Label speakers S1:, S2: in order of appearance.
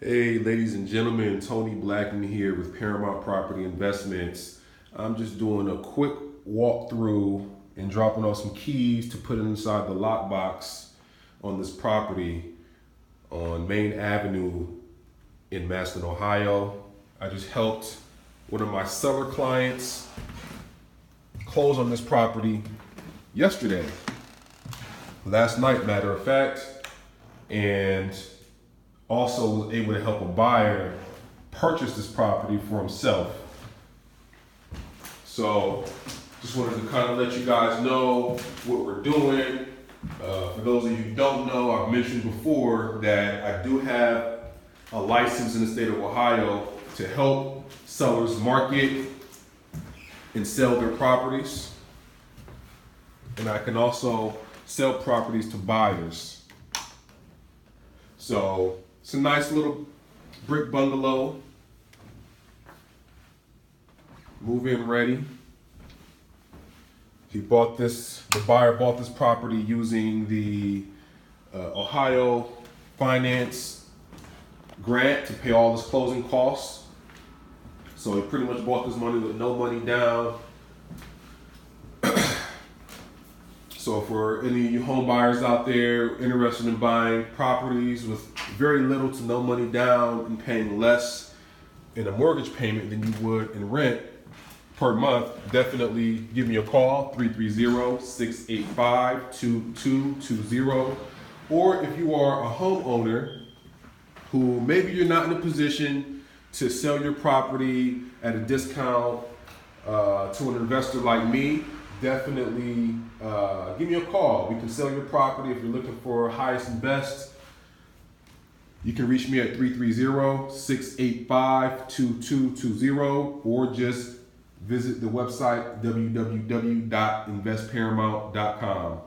S1: Hey, ladies and gentlemen, Tony Blackmon here with Paramount Property Investments. I'm just doing a quick walkthrough and dropping off some keys to put inside the lockbox on this property on Main Avenue in Maston, Ohio. I just helped one of my seller clients close on this property yesterday, last night, matter of fact, and also was able to help a buyer purchase this property for himself. So just wanted to kind of let you guys know what we're doing. For those of you who don't know, I've mentioned before that I do have a license in the state of Ohio to help sellers market and sell their properties. And I can also sell properties to buyers. So it's a nice little brick bungalow, move-in ready. The buyer bought this property using the Ohio finance grant to pay all his closing costs. So he pretty much bought this money with no money down. So for any of you home buyers out there interested in buying properties with very little to no money down and paying less in a mortgage payment than you would in rent per month, definitely give me a call, 330-685-2220. Or if you are a homeowner who maybe you're not in a position to sell your property at a discount to an investor like me, definitely give me a call. We can sell your property. If you're looking for highest and best, you can reach me at 330-685-2220 or just visit the website www.investparamount.com.